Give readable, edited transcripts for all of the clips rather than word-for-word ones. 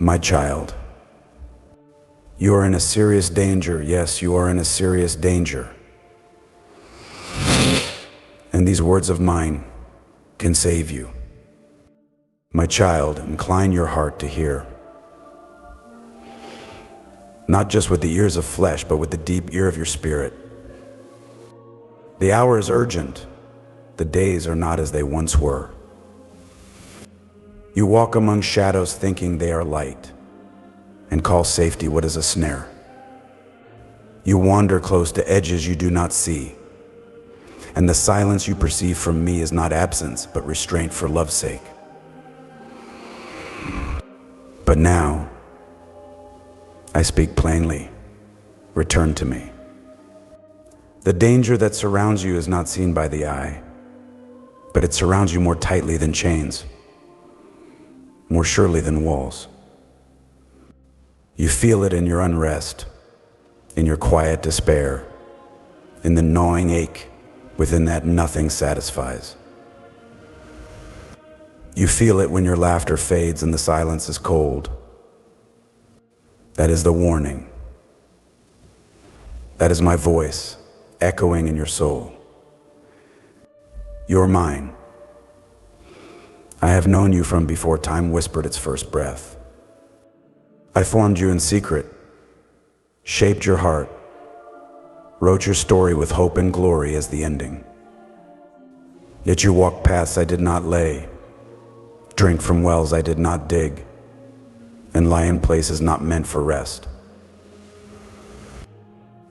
My child, you are in a serious danger. Yes, you are in a serious danger. And these words of mine can save you. My child, incline your heart to hear. Not just with the ears of flesh, but with the deep ear of your spirit. The hour is urgent. The days are not as they once were. You walk among shadows thinking they are light, and call safety what is a snare. You wander close to edges you do not see, and the silence you perceive from me is not absence, but restraint for love's sake. But now, I speak plainly. Return to me. The danger that surrounds you is not seen by the eye, but it surrounds you more tightly than chains, more surely than walls. You feel it in your unrest, in your quiet despair, in the gnawing ache within that nothing satisfies. You feel it when your laughter fades and the silence is cold. That is the warning. That is my voice echoing in your soul. You're mine. I have known you from before time whispered its first breath. I formed you in secret, shaped your heart, wrote your story with hope and glory as the ending. Yet you walk paths I did not lay, drink from wells I did not dig, and lie in places not meant for rest.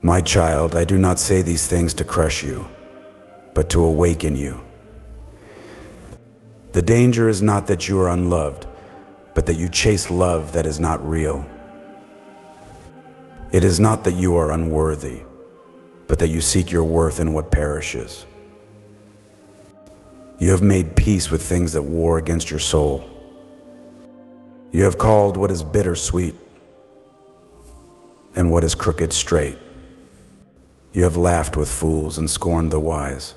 My child, I do not say these things to crush you, but to awaken you. The danger is not that you are unloved, but that you chase love that is not real. It is not that you are unworthy, but that you seek your worth in what perishes. You have made peace with things that war against your soul. You have called what is bitter sweet, and what is crooked straight. You have laughed with fools and scorned the wise.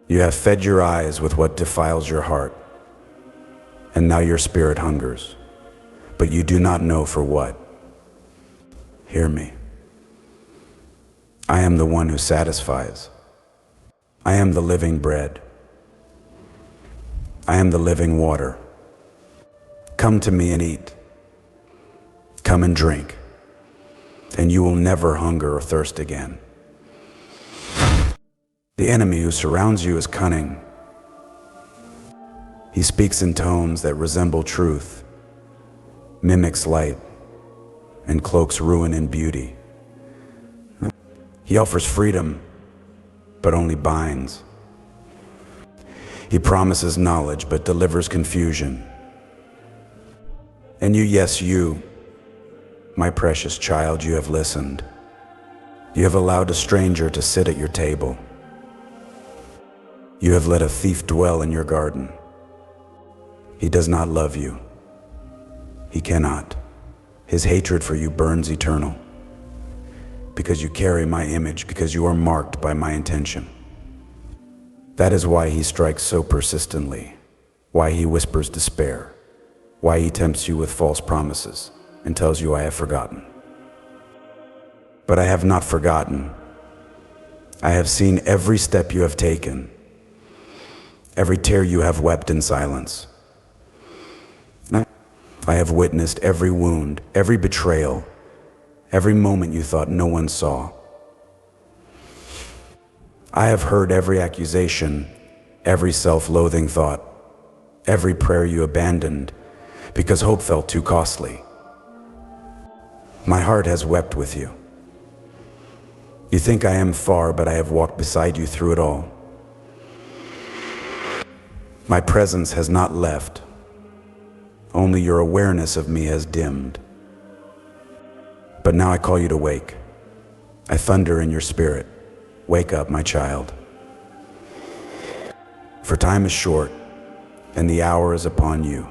You have fed your eyes with what defiles your heart, and now your spirit hungers, but you do not know for what. Hear me. I am the one who satisfies. I am the living bread. I am the living water. Come to me and eat. Come and drink, and you will never hunger or thirst again. The enemy who surrounds you is cunning. He speaks in tones that resemble truth, mimics light, and cloaks ruin in beauty. He offers freedom, but only binds. He promises knowledge, but delivers confusion. And you, yes, you, my precious child, you have listened. You have allowed a stranger to sit at your table. You have let a thief dwell in your garden. He does not love you. He cannot. His hatred for you burns eternal. Because you carry my image, because you are marked by my intention. That is why he strikes so persistently, why he whispers despair, why he tempts you with false promises and tells you I have forgotten. But I have not forgotten. I have seen every step you have taken, every tear you have wept in silence. I have witnessed every wound, every betrayal, every moment you thought no one saw. I have heard every accusation, every self-loathing thought, every prayer you abandoned because hope felt too costly. My heart has wept with you. You think I am far, but I have walked beside you through it all. My presence has not left. Only your awareness of me has dimmed. But now I call you to wake. I thunder in your spirit. Wake up, my child. For time is short, and the hour is upon you.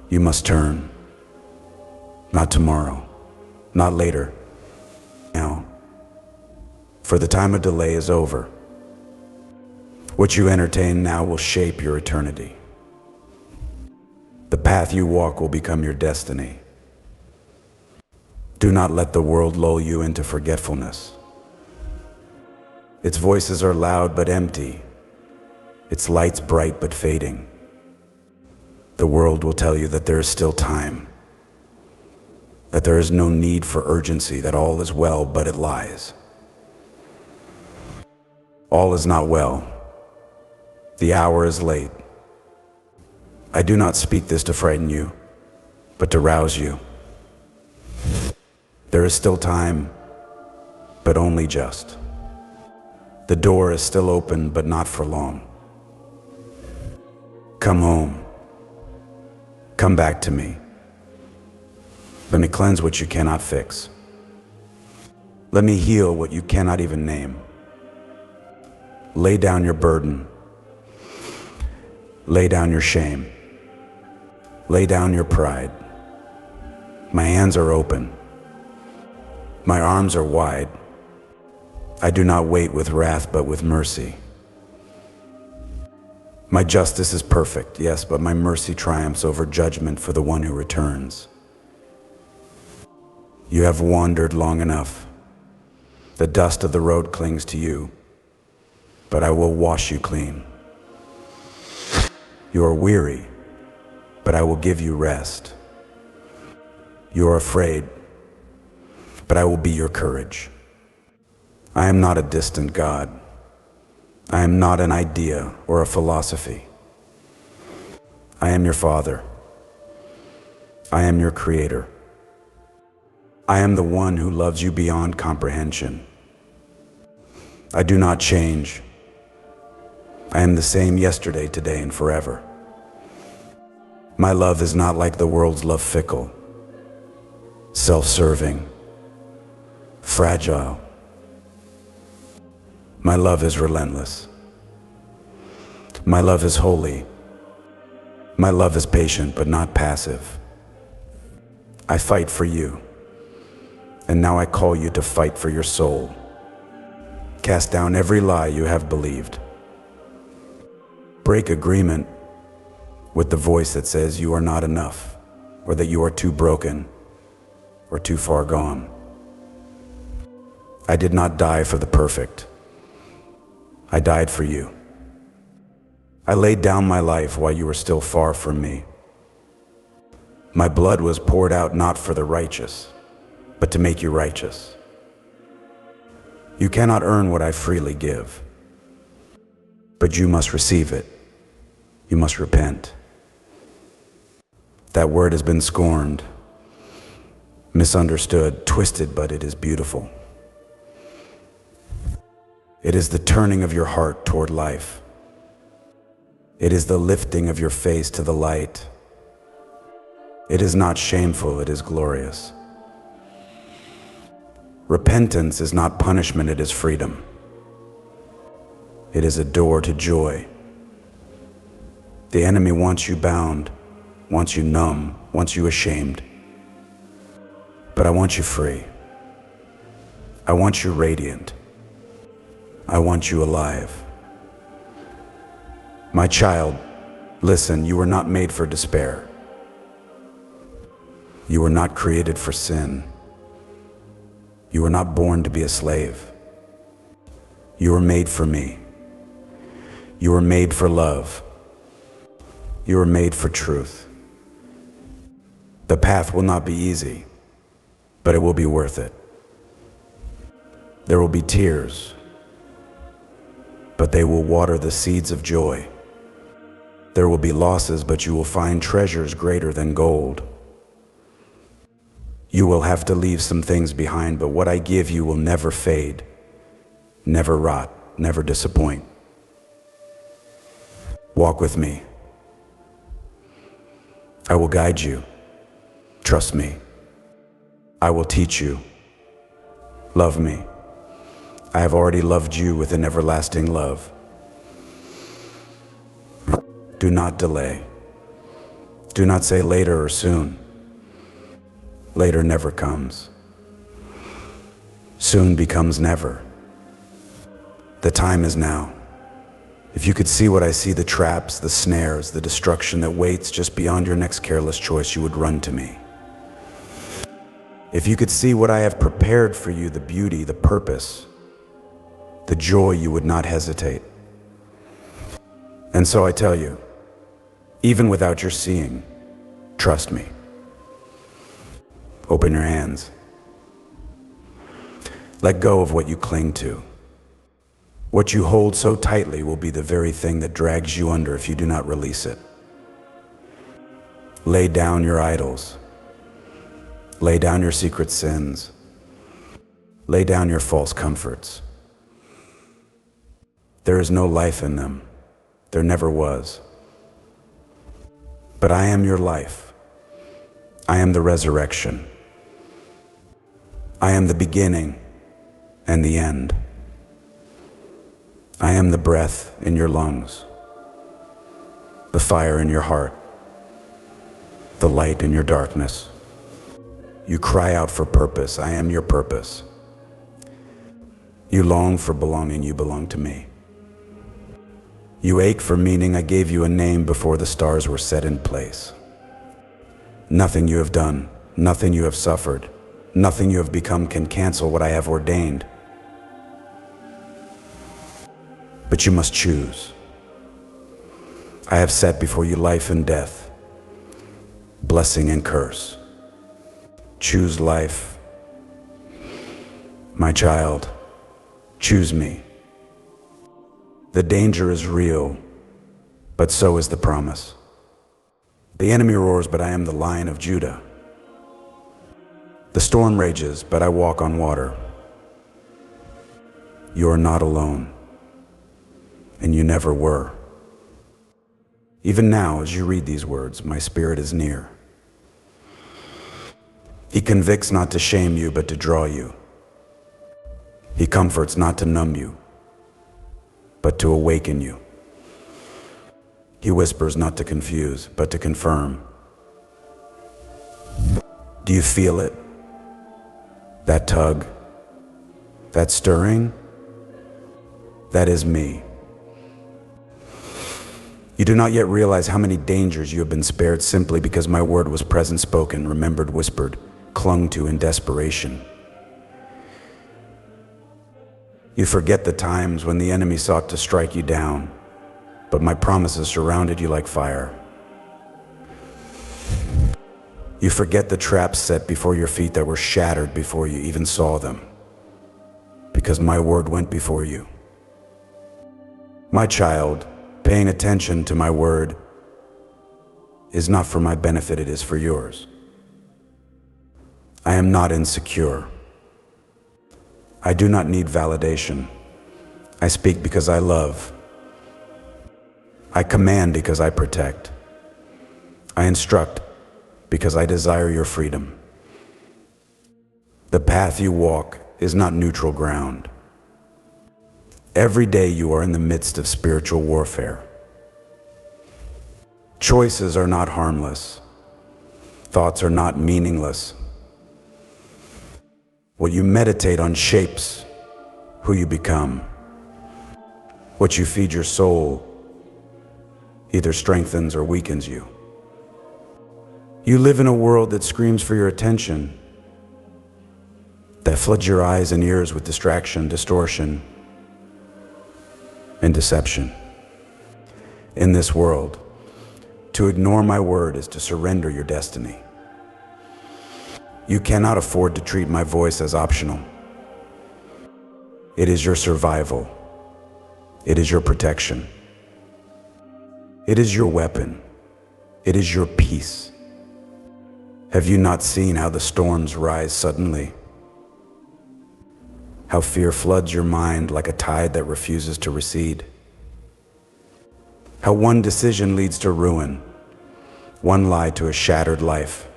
You must turn. Not tomorrow, not later, now. For the time of delay is over. What you entertain now will shape your eternity. The path you walk will become your destiny. Do not let the world lull you into forgetfulness. Its voices are loud but empty, its lights bright but fading. The world will tell you that there is still time, that there is no need for urgency, that all is well, but it lies. All is not well. The hour is late. I do not speak this to frighten you, but to rouse you. There is still time, but only just. The door is still open, but not for long. Come home. Come back to me. Let me cleanse what you cannot fix. Let me heal what you cannot even name. Lay down your burden. Lay down your shame. Lay down your pride. My hands are open. My arms are wide. I do not wait with wrath, but with mercy. My justice is perfect, yes, but my mercy triumphs over judgment for the one who returns. You have wandered long enough. The dust of the road clings to you, but I will wash you clean. You are weary, but I will give you rest. You are afraid, but I will be your courage. I am not a distant God. I am not an idea or a philosophy. I am your Father. I am your Creator. I am the one who loves you beyond comprehension. I do not change. I am the same yesterday, today, and forever. My love is not like the world's love, fickle, self-serving, fragile. My love is relentless. My love is holy. My love is patient, but not passive. I fight for you, and now I call you to fight for your soul. Cast down every lie you have believed. Break agreement with the voice that says you are not enough, or that you are too broken, or too far gone. I did not die for the perfect. I died for you. I laid down my life while you were still far from me. My blood was poured out not for the righteous, but to make you righteous. You cannot earn what I freely give, but you must receive it. You must repent. That word has been scorned, misunderstood, twisted, but it is beautiful. It is the turning of your heart toward life. It is the lifting of your face to the light. It is not shameful, it is glorious. Repentance is not punishment, it is freedom. It is a door to joy. The enemy wants you bound, wants you numb, wants you ashamed. But I want you free. I want you radiant. I want you alive. My child, listen, you were not made for despair. You were not created for sin. You were not born to be a slave. You were made for me. You were made for love. You were made for truth. The path will not be easy, but it will be worth it. There will be tears, but they will water the seeds of joy. There will be losses, but you will find treasures greater than gold. You will have to leave some things behind, but what I give you will never fade, never rot, never disappoint. Walk with me. I will guide you. Trust me. I will teach you. Love me. I have already loved you with an everlasting love. Do not delay. Do not say later or soon. Later never comes. Soon becomes never. The time is now. If you could see what I see, the traps, the snares, the destruction that waits just beyond your next careless choice, you would run to me. If you could see what I have prepared for you, the beauty, the purpose, the joy, you would not hesitate. And so I tell you, even without your seeing, trust me. Open your hands. Let go of what you cling to. What you hold so tightly will be the very thing that drags you under if you do not release it. Lay down your idols. Lay down your secret sins. Lay down your false comforts. There is no life in them. There never was. But I am your life. I am the resurrection. I am the beginning and the end. I am the breath in your lungs, the fire in your heart, the light in your darkness. You cry out for purpose. I am your purpose. You long for belonging. You belong to me. You ache for meaning. I gave you a name before the stars were set in place. Nothing you have done, nothing you have suffered, nothing you have become can cancel what I have ordained. But you must choose. I have set before you life and death, blessing and curse. Choose life. My child, choose me. The danger is real, but so is the promise. The enemy roars, but I am the Lion of Judah. The storm rages, but I walk on water. You are not alone. And you never were. Even now, as you read these words, my spirit is near. He convicts not to shame you, but to draw you. He comforts not to numb you, but to awaken you. He whispers not to confuse, but to confirm. Do you feel it? That tug? That stirring? That is me. You do not yet realize how many dangers you have been spared simply because my word was present spoken, remembered whispered, clung to in desperation. You forget the times when the enemy sought to strike you down, but my promises surrounded you like fire. You forget the traps set before your feet that were shattered before you even saw them, because my word went before you. My child, paying attention to my word is not for my benefit, it is for yours. I am not insecure. I do not need validation. I speak because I love. I command because I protect. I instruct because I desire your freedom. The path you walk is not neutral ground. Every day you are in the midst of spiritual warfare. Choices are not harmless. Thoughts are not meaningless. What you meditate on shapes who you become. What you feed your soul either strengthens or weakens you. You live in a world that screams for your attention, that floods your eyes and ears with distraction, distortion, and deception. In this world, to ignore my word is to surrender your destiny. You cannot afford to treat my voice as optional. It is your survival. It is your protection. It is your weapon. It is your peace. Have you not seen how the storms rise suddenly? How fear floods your mind like a tide that refuses to recede? How one decision leads to ruin, one lie to a shattered life.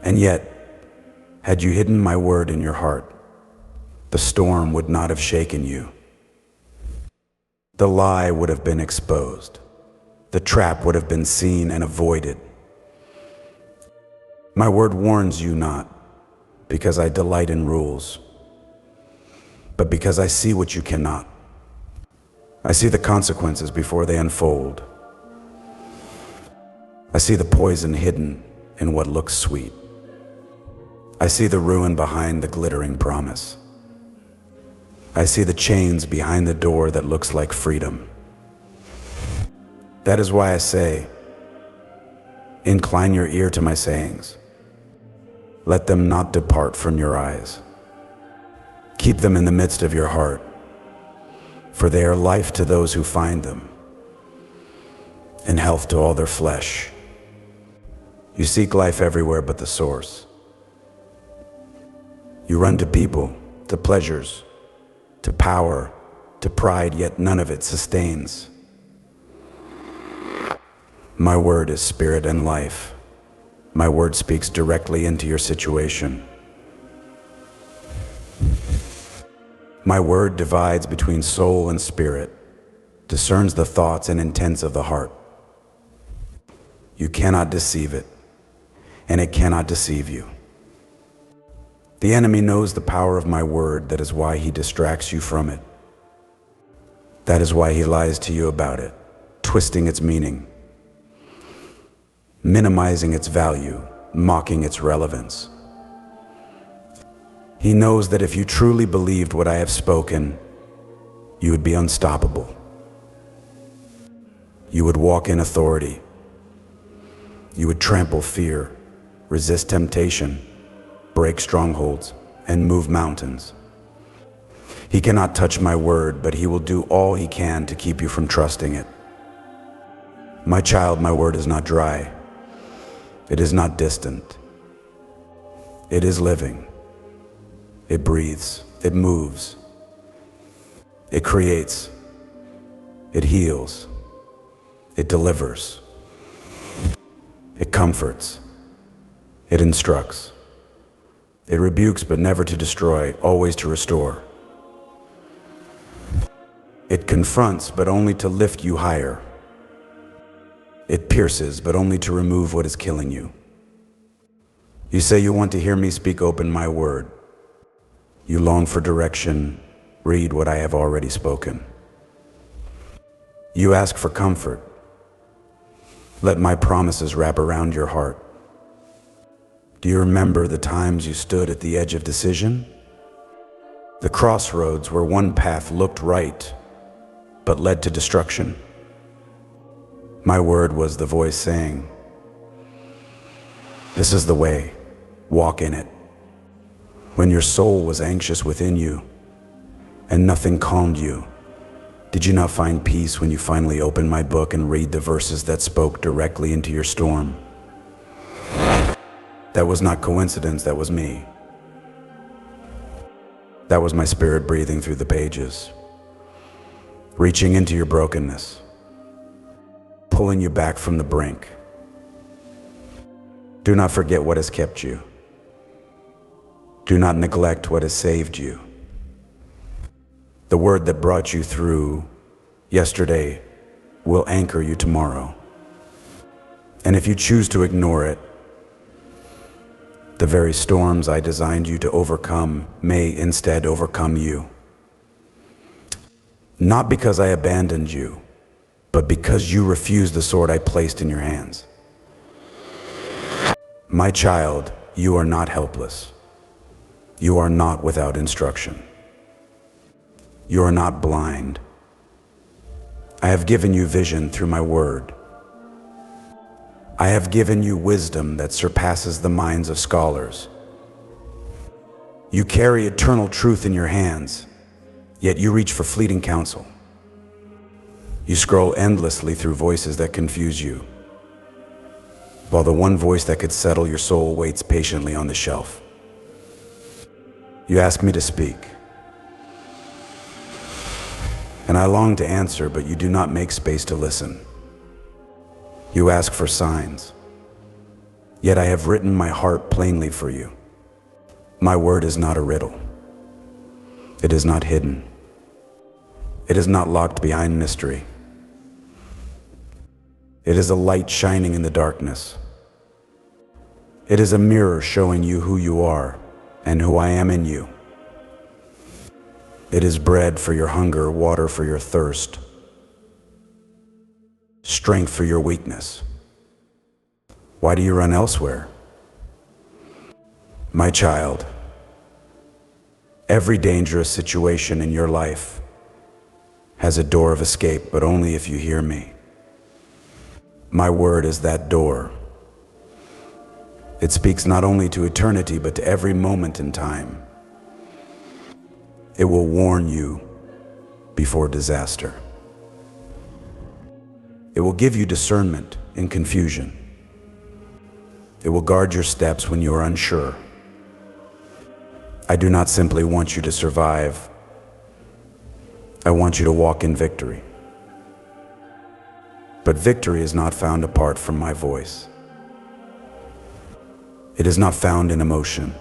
And yet, had you hidden my word in your heart, the storm would not have shaken you. The lie would have been exposed. The trap would have been seen and avoided. My word warns you not because I delight in rules, but because I see what you cannot. I see the consequences before they unfold. I see the poison hidden in what looks sweet. I see the ruin behind the glittering promise. I see the chains behind the door that looks like freedom. That is why I say, incline your ear to my sayings. Let them not depart from your eyes. Keep them in the midst of your heart, for they are life to those who find them, and health to all their flesh. You seek life everywhere but the source. You run to people, to pleasures, to power, to pride, yet none of it sustains. My word is spirit and life. My word speaks directly into your situation. My word divides between soul and spirit, discerns the thoughts and intents of the heart. You cannot deceive it, and it cannot deceive you. The enemy knows the power of my word. That is why he distracts you from it. That is why he lies to you about it, twisting its meaning, minimizing its value, mocking its relevance. He knows that if you truly believed what I have spoken, you would be unstoppable. You would walk in authority. You would trample fear, resist temptation, break strongholds, and move mountains. He cannot touch my word, but he will do all he can to keep you from trusting it. My child, my word is not dry. It is not distant. It is living. It breathes. It moves. It creates. It heals. It delivers. It comforts. It instructs. It rebukes, but never to destroy, always to restore. It confronts, but only to lift you higher. It pierces, but only to remove what is killing you. You say you want to hear me speak open my word. You long for direction. Read what I have already spoken. You ask for comfort. Let my promises wrap around your heart. Do you remember the times you stood at the edge of decision? The crossroads where one path looked right, but led to destruction. My word was the voice saying, "This is the way, walk in it." When your soul was anxious within you and nothing calmed you, did you not find peace when you finally opened my book and read the verses that spoke directly into your storm? That was not coincidence, that was me. That was my spirit breathing through the pages, reaching into your brokenness, pulling you back from the brink. Do not forget what has kept you. Do not neglect what has saved you. The word that brought you through yesterday will anchor you tomorrow. And if you choose to ignore it, the very storms I designed you to overcome may instead overcome you. Not because I abandoned you, but because you refused the sword I placed in your hands. My child, you are not helpless. You are not without instruction. You are not blind. I have given you vision through my word. I have given you wisdom that surpasses the minds of scholars. You carry eternal truth in your hands, yet you reach for fleeting counsel. You scroll endlessly through voices that confuse you, while the one voice that could settle your soul waits patiently on the shelf. You ask me to speak, and I long to answer, but you do not make space to listen. You ask for signs, yet I have written my heart plainly for you. My word is not a riddle. It is not hidden. It is not locked behind mystery. It is a light shining in the darkness. It is a mirror showing you who you are and who I am in you. It is bread for your hunger, water for your thirst, strength for your weakness. Why do you run elsewhere? My child, every dangerous situation in your life has a door of escape, but only if you hear me. My word is that door. It speaks not only to eternity, but to every moment in time. It will warn you before disaster. It will give you discernment in confusion. It will guard your steps when you are unsure. I do not simply want you to survive. I want you to walk in victory. But victory is not found apart from my voice. It is not found in emotion.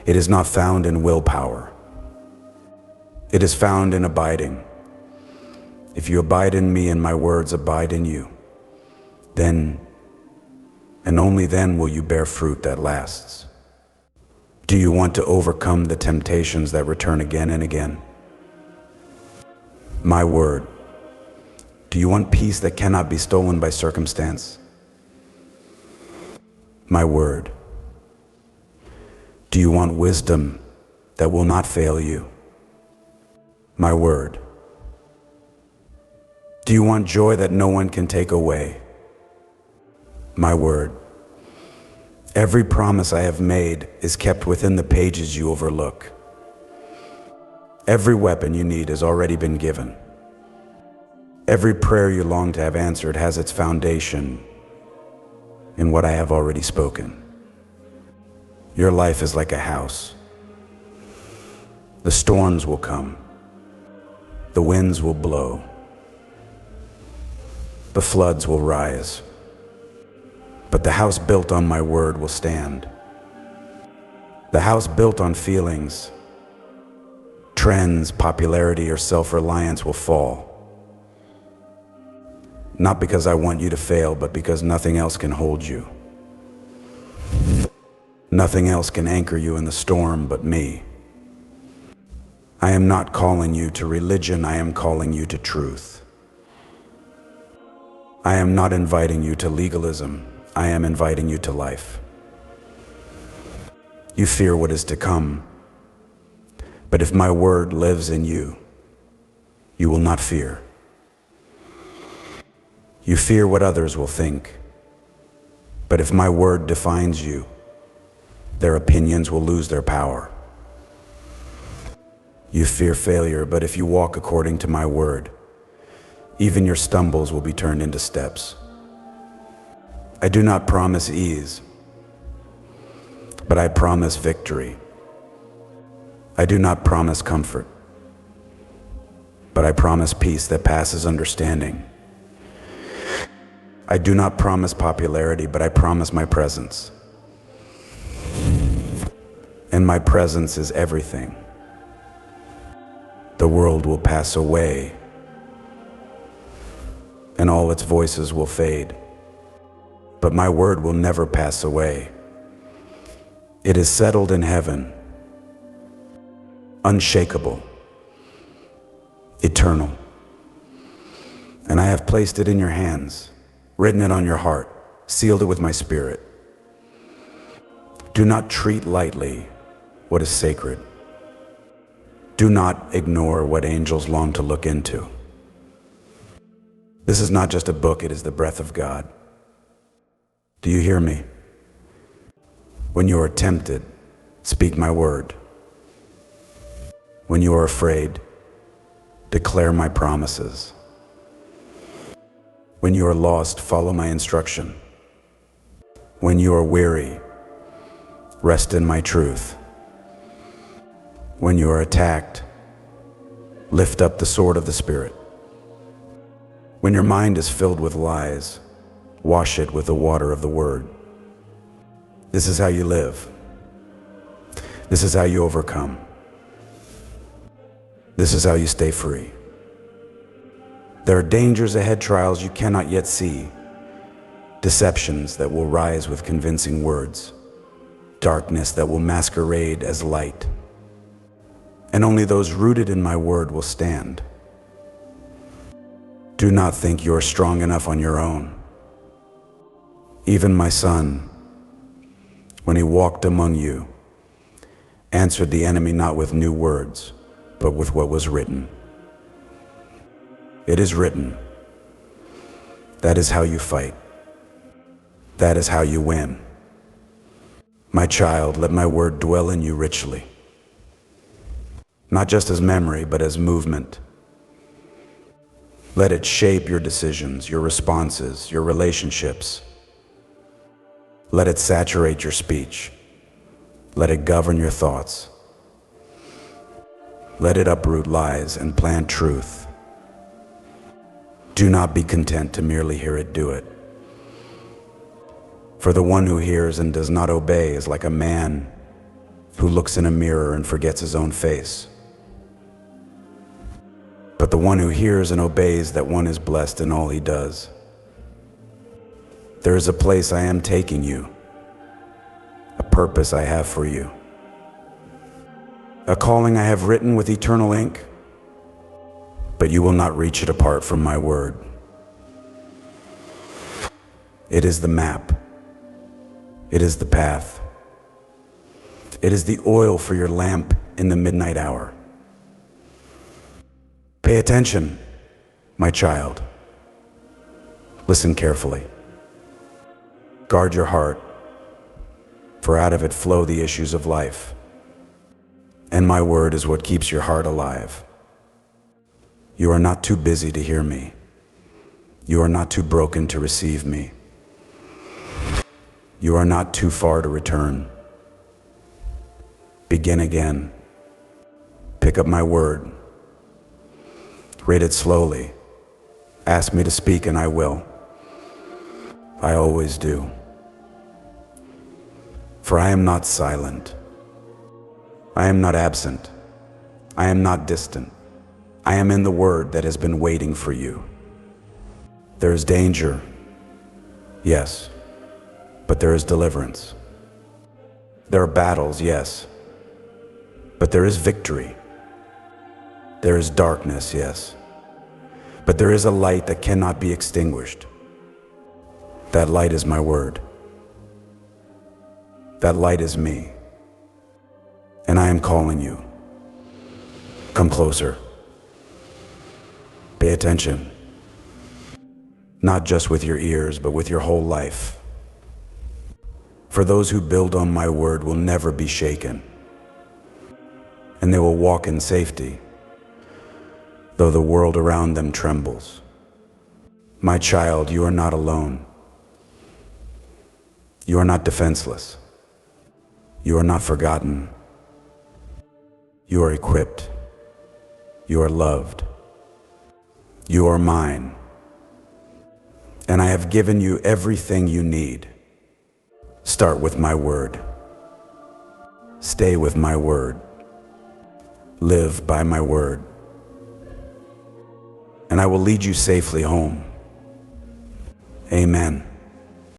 It is not found in willpower. It is found in abiding. If you abide in me and my words abide in you, then and only then will you bear fruit that lasts. Do you want to overcome the temptations that return again and again? My word. Do you want peace that cannot be stolen by circumstance? My word. Do you want wisdom that will not fail you? My word. Do you want joy that no one can take away? My word. Every promise I have made is kept within the pages you overlook. Every weapon you need has already been given. Every prayer you long to have answered has its foundation in what I have already spoken. Your life is like a house. The storms will come. The winds will blow. The floods will rise. But the house built on my word will stand. The house built on feelings, trends, popularity, or self-reliance will fall. Not because I want you to fail, but because nothing else can hold you. Nothing else can anchor you in the storm but me. I am not calling you to religion, I am calling you to truth. I am not inviting you to legalism, I am inviting you to life. You fear what is to come, but if my word lives in you, you will not fear. You fear what others will think, but if my word defines you, their opinions will lose their power. You fear failure, but if you walk according to my word, even your stumbles will be turned into steps. I do not promise ease, but I promise victory. I do not promise comfort, but I promise peace that passes understanding. I do not promise popularity, but I promise my presence. And my presence is everything. The world will pass away, and all its voices will fade. But my word will never pass away. It is settled in heaven, unshakable, eternal. And I have placed it in your hands, written it on your heart, sealed it with my spirit. Do not treat lightly what is sacred. Do not ignore what angels long to look into. This is not just a book, it is the breath of God. Do you hear me? When you are tempted, speak my word. When you are afraid, declare my promises. When you are lost, follow my instruction. When you are weary, rest in my truth. When you are attacked, lift up the sword of the Spirit. When your mind is filled with lies, wash it with the water of the Word. This is how you live. This is how you overcome. This is how you stay free. There are dangers ahead, trials you cannot yet see, deceptions that will rise with convincing words, darkness that will masquerade as light. And only those rooted in my word will stand. Do not think you're strong enough on your own. Even my son, when he walked among you, answered the enemy not with new words, but with what was written. It is written. That is how you fight. That is how you win. My child, let my word dwell in you richly, not just as memory, but as movement. Let it shape your decisions, your responses, your relationships. Let it saturate your speech. Let it govern your thoughts. Let it uproot lies and plant truth. Do not be content to merely hear it do it. For the one who hears and does not obey is like a man who looks in a mirror and forgets his own face. But the one who hears and obeys, that one is blessed in all he does. There is a place I am taking you, a purpose I have for you, a calling I have written with eternal ink, but you will not reach it apart from my word. It is the map. It is the path. It is the oil for your lamp in the midnight hour. Pay attention, my child. Listen carefully. Guard your heart, for out of it flow the issues of life. And my word is what keeps your heart alive. You are not too busy to hear me. You are not too broken to receive me. You are not too far to return. Begin again. Pick up my word. Read it slowly. Ask me to speak and I will. I always do. For I am not silent. I am not absent. I am not distant. I am in the word that has been waiting for you. There is danger, yes, but there is deliverance. There are battles, yes, but there is victory. There is darkness, yes, but there is a light that cannot be extinguished. That light is my word. That light is me. And I am calling you. Come closer. Pay attention. Not just with your ears, but with your whole life. For those who build on my word will never be shaken, and they will walk in safety, though the world around them trembles. My child, you are not alone. You are not defenseless. You are not forgotten. You are equipped. You are loved. You are mine. And I have given you everything you need. Start with my word. Stay with my word. Live by my word. And I will lead you safely home. Amen.